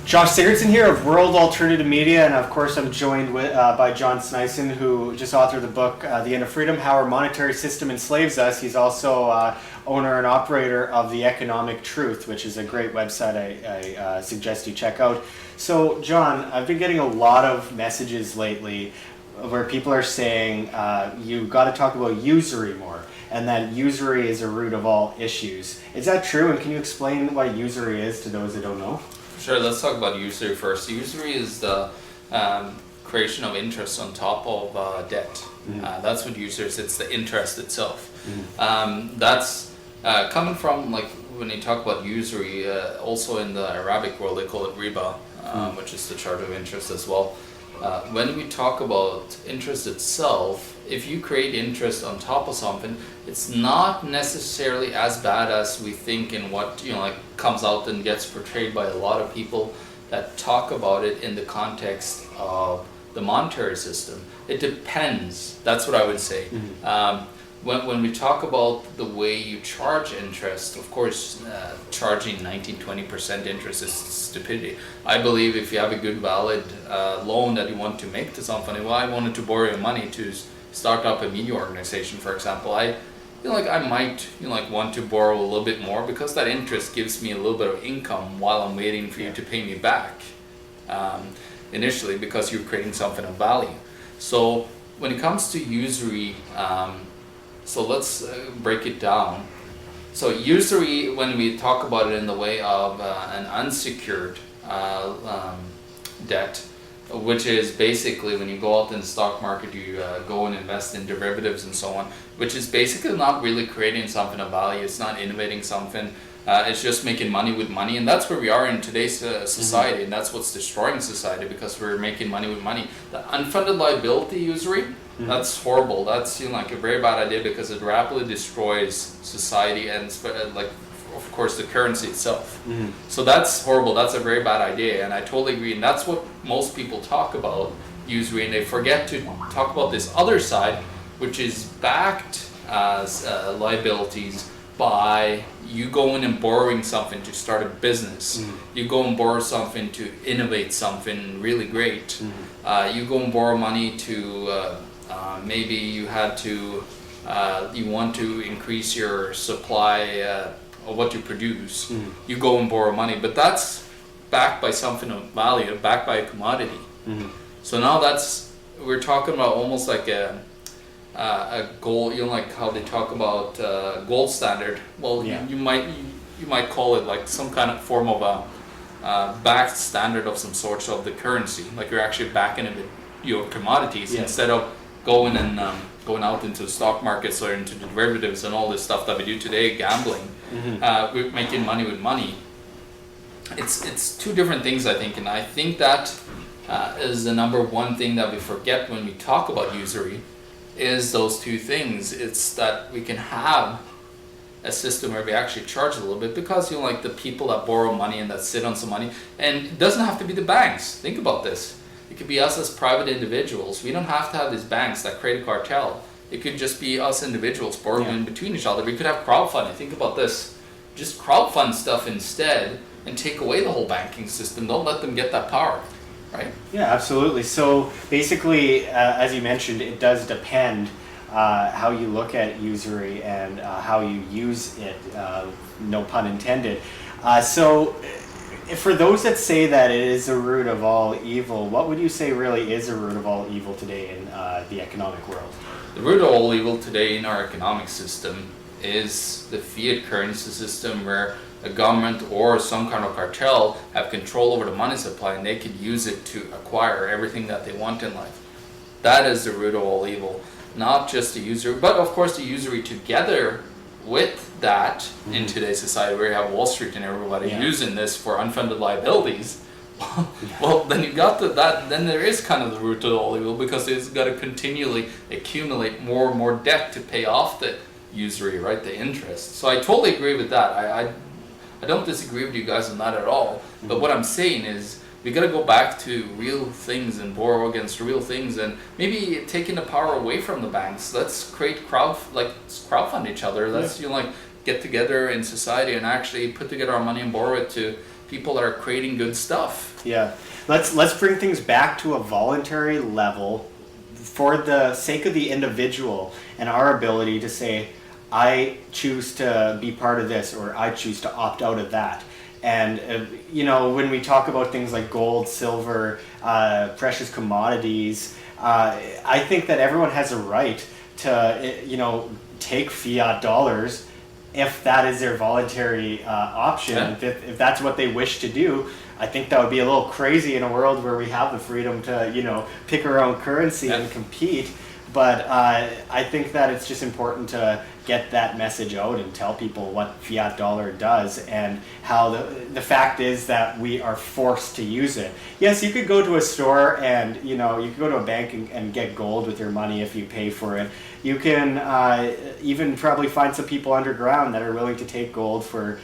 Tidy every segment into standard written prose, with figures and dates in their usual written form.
Josh Sigurdson here of World Alternative Media, and of course I'm joined by John Sneisen, who just authored the book, The End of Freedom, How Our Monetary System Enslaves Us. He's also owner and operator of The Economic Truth, which is a great website I suggest you check out. So John, I've been getting a lot of messages lately where people are saying you got to talk about usury more, and that usury is a root of all issues. Is that true, and can you explain what usury is to those that don't know? Sure, let's talk about usury first. Usury is the creation of interest on top of debt. Mm-hmm. That's what usury is. It's the interest itself. Mm-hmm. That's coming from, like, when you talk about usury, also in the Arabic world they call it riba, which is the charge of interest as well. When we talk about interest itself, if you create interest on top of something, it's not necessarily as bad as we think in what, comes out and gets portrayed by a lot of people that talk about it in the context of the monetary system. It depends. That's what I would say. Mm-hmm. When we talk about the way you charge interest, of course, charging 19-20% interest is stupidity. I believe if you have a good, valid loan that you want to make to somebody, well, I wanted to borrow your money to start up a media organization, for example, I might want to borrow a little bit more because that interest gives me a little bit of income while I'm waiting for you to pay me back initially, because you're creating something of value. So when it comes to usury, so let's break it down. So usury, when we talk about it in the way of an unsecured debt, which is basically when you go out in the stock market, you go and invest in derivatives and so on, which is basically not really creating something of value. It's not innovating something. It's just making money with money, and that's where we are in today's society, mm-hmm. and that's what's destroying society, because we're making money with money. The unfunded liability usury, mm-hmm. that's horrible. That's a very bad idea, because it rapidly destroys society and of course the currency itself. Mm-hmm. So that's horrible. That's a very bad idea, and I totally agree. And that's what most people talk about usury, and they forget to talk about this other side, which is backed as liabilities by you going and borrowing something to start a business. Mm-hmm. You go and borrow something to innovate something really great. Mm-hmm. You go and borrow money to maybe you had to you want to increase your supply of what you produce. Mm-hmm. You go and borrow money, but that's backed by something of value, backed by a commodity. Mm-hmm. So now we're talking about almost like a gold, like how they talk about gold standard. Well, yeah. you might call it like some kind of form of a backed standard of some sort of the currency, like you're actually backing it with your commodities, yeah. instead of going out into the stock markets or into the derivatives and all this stuff that we do today, gambling. Mm-hmm. We're making money with money. It's two different things, I think, and I think that is the number one thing that we forget when we talk about usury, is those two things. It's that we can have a system where we actually charge a little bit, because like the people that borrow money and that sit on some money, and it doesn't have to be the banks. Think about this. It could be us as private individuals. We don't have to have these banks that create a cartel. It could just be us individuals borrowing in between each other. We could have crowdfunding. Think about this. Just crowdfund stuff instead and take away the whole banking system. Don't let them get that power, right? Yeah, absolutely. So basically, as you mentioned, it does depend how you look at usury and how you use it, no pun intended. So for those that say that it is the root of all evil, what would you say really is the root of all evil today in the economic world? The root of all evil today in our economic system is the fiat currency system, where a government or some kind of cartel have control over the money supply, and they could use it to acquire everything that they want in life. That is the root of all evil. Not just the usury, but of course the usury together with that, mm-hmm. in today's society, where you have Wall Street and everybody using this for unfunded liabilities. Well, then you got that. Then there is kind of the root of all evil, because it's got to continually accumulate more and more debt to pay off the usury, right? The interest. So I totally agree with that. I don't disagree with you guys on that at all. Mm-hmm. But what I'm saying is, we got to go back to real things and borrow against real things, and maybe taking the power away from the banks. Let's create crowdfund each other. Let's get together in society and actually put together our money and borrow it to people that are creating good stuff. Yeah. Let's bring things back to a voluntary level for the sake of the individual and our ability to say, I choose to be part of this, or I choose to opt out of that. And, when we talk about things like gold, silver, precious commodities, I think that everyone has a right to, take fiat dollars if that is their voluntary option, Yeah. if that's what they wish to do. I think that would be a little crazy in a world where we have the freedom to, pick our own currency and compete. But I think that it's just important to get that message out and tell people what fiat dollar does and how the fact is that we are forced to use it. Yes, you could go to a store and, you could go to a bank and get gold with your money if you pay for it. You can even probably find some people underground that are willing to take gold for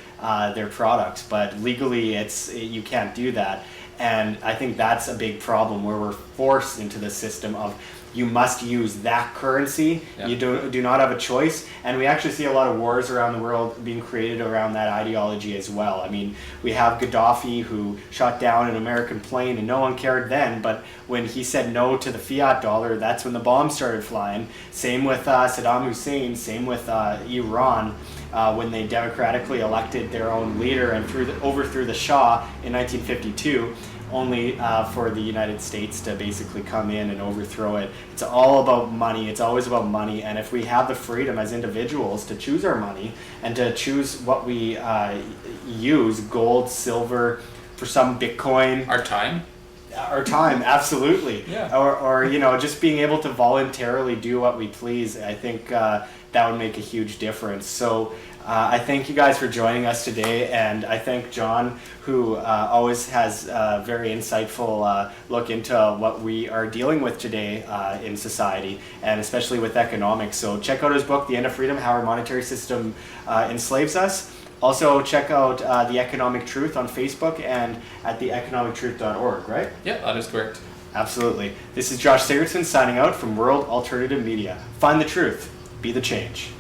their products, but legally you can't do that. And I think that's a big problem where we're forced into the system of you must use that currency. Yeah. You do not have a choice. And we actually see a lot of wars around the world being created around that ideology as well. I mean, we have Gaddafi who shot down an American plane and no one cared then, but when he said no to the fiat dollar, that's when the bombs started flying. Same with Saddam Hussein, same with Iran. When they democratically elected their own leader and overthrew the Shah in 1952, only for the United States to basically come in and overthrow it. It's all about money. It's always about money. And if we have the freedom as individuals to choose our money and to choose what we use, gold, silver, for some Bitcoin. Our time. Our time, absolutely. Yeah. Or just being able to voluntarily do what we please. I think that would make a huge difference. So I thank you guys for joining us today, and I thank John, who always has a very insightful look into what we are dealing with today in society, and especially with economics. So check out his book, The End of Freedom, How Our Monetary System Enslaves Us. Also check out The Economic Truth on Facebook and at theeconomictruth.org, right? Yeah, that is correct. Absolutely. This is Josh Sigurdson signing out from World Alternative Media. Find the truth. Be the change.